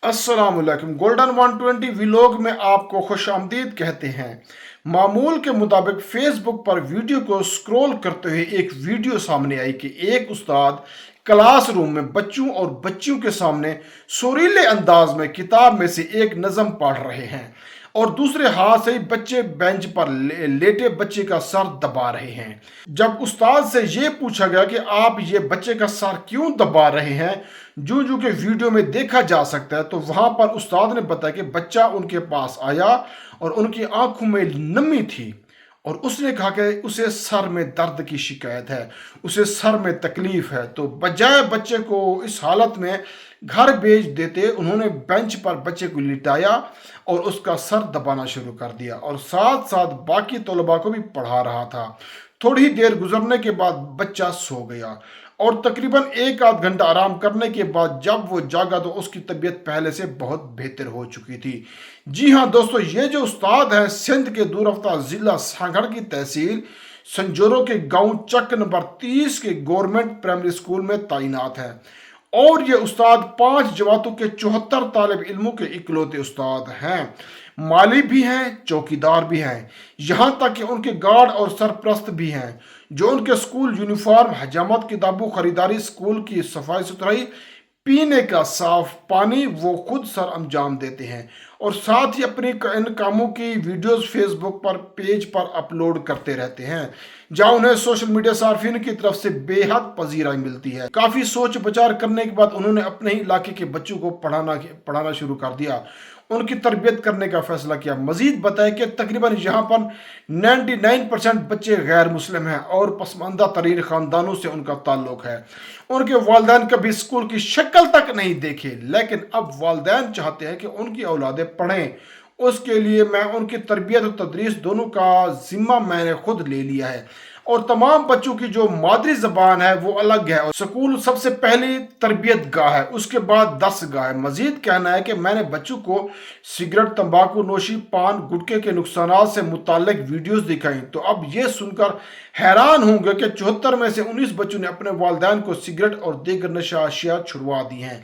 अस्सलाम वालेकुम। Golden 120 vlog में आपको खुश आमदीद कहते हैं। मामूल के मुताबिक फेसबुक पर वीडियो को स्क्रॉल करते हुए एक वीडियो सामने आई कि एक उस्ताद क्लासरूम में बच्चों और बच्चियों के सामने सुरीले अंदाज में किताब में से एक नज़म पढ़ रहे हैं और दूसरे हाथ से ही बच्चे बेंच पर लेटे बच्चे का सर दबा रहे हैं। जब उस्ताद से ये पूछा गया कि आप ये बच्चे का सर क्यों दबा रहे हैं, जो जो के वीडियो में देखा जा सकता है, तो वहां पर उस्ताद ने बताया कि बच्चा उनके पास आया और उनकी आंखों में नमी थी और उसने कहा कि उसे सर में दर्द की शिकायत है, उसे सर में तकलीफ है। तो बजाय बच्चे को इस हालत में घर भेज देते, उन्होंने बेंच पर बच्चे को लिटाया और उसका सर दबाना शुरू कर दिया और साथ साथ बाकी तलबा को भी पढ़ा रहा था। थोड़ी देर गुजरने के बाद बच्चा सो गया और तकरीबन एक आध घंटा आराम करने के बाद जब वो जागा तो उसकी तबीयत पहले से बहुत बेहतर हो चुकी थी। जी हाँ दोस्तों, ये जो उस्ताद है सिंध के दूरफ्ता ज़िला सांगड़ की तहसील संजोरो के गांव चक नंबर 30 के गवर्नमेंट प्राइमरी स्कूल में तैनात है और ये उस्ताद 5 जमातों के 74 तालिब इल्मों के इकलौते उस्ताद हैं। माली भी हैं, चौकीदार भी हैं, यहाँ तक कि उनके गार्ड और सरप्रस्त भी हैं जो उनके स्कूल यूनिफॉर्म, हजामत, किताबों, खरीदारी, स्कूल की सफाई सुथराई, पीने का साफ पानी वो खुद सर अंजाम देते हैं और साथ ही अपने इन कामों की वीडियोस फेसबुक पर पेज पर अपलोड करते रहते हैं, जहां उन्हें सोशल मीडिया सार्फिन की तरफ से बेहद पजीराई मिलती है। काफ़ी सोच विचार करने के बाद उन्होंने अपने ही इलाके के बच्चों को पढ़ाना शुरू कर दिया, उनकी तरबियत करने का फैसला किया। मजीद बताया कि तकरीबन यहाँ पर 99% बच्चे गैर मुस्लिम हैं और पसमानदा तरीन ख़ानदानों से उनका ताल्लुक है। उनके वालिदैन कभी स्कूल की शक्ल तक नहीं देखे, लेकिन अब वालिदैन चाहते हैं कि उनकी औलादें पढ़ें। उसके लिए मैं उनकी तरबियत और तदरीस दोनों का जिम्मा मैंने खुद ले लिया है और तमाम बच्चों की जो मादरी जबान है वो अलग है और स्कूल सबसे पहली तरबियत गाह है, उसके बाद 10 गाह है। मजीद कहना है कि मैंने बच्चों को सिगरेट, तंबाकू नोशी, पान, गुटखे के नुकसानात से मुतालिक वीडियोस दिखाई तो अब ये सुनकर हैरान होंगे कि 74 में से 19 बच्चों ने अपने वालिदैन को सिगरेट और दीगर नशा अशिया छुड़वा दी हैं।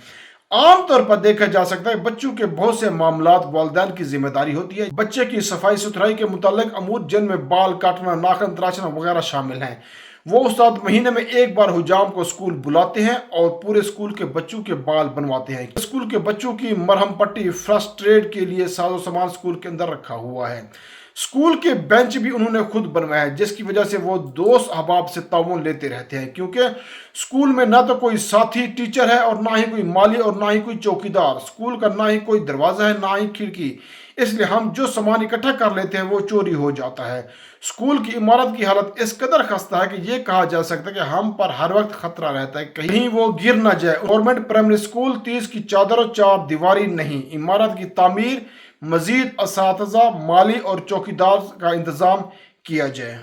आम तौर पर देखा जा सकता है बच्चों के बहुत से मामलात वालिदैन की जिम्मेदारी होती है। बच्चे की सफाई सुथराई के मुतालिक अमूर जिनमें बाल काटना, नाखून तराशना वगैरह शामिल हैं। वो उस्ताद महीने में एक बार हुजाम को स्कूल बुलाते हैं और पूरे स्कूल के बच्चों के बाल बनवाते हैं। स्कूल के बच्चों की मरहम पट्टी, फर्स्ट एड के लिए साजो सामान स्कूल के अंदर रखा हुआ है। स्कूल के बेंच भी उन्होंने खुद बनवाया है, जिसकी वजह से वो दोस्त अहबाब से ताउन लेते रहते हैं, क्योंकि स्कूल में ना तो कोई साथी टीचर है और ना ही कोई माली और ना ही कोई चौकीदार। स्कूल का ना ही कोई दरवाज़ा है ना ही खिड़की, इसलिए हम जो सामान इकट्ठा कर लेते हैं वो चोरी हो जाता है। स्कूल की इमारत की हालत इस कदर खस्ता है कि ये कहा जा सकता है कि हम पर हर वक्त खतरा रहता है कहीं वो गिर ना जाए। गवर्नमेंट प्राइमरी स्कूल 30 की चादर और चार दीवारी नहीं, इमारत की तामीर, मजीद असातिज़ा, माली और चौकीदार का इंतज़ाम किया जाए।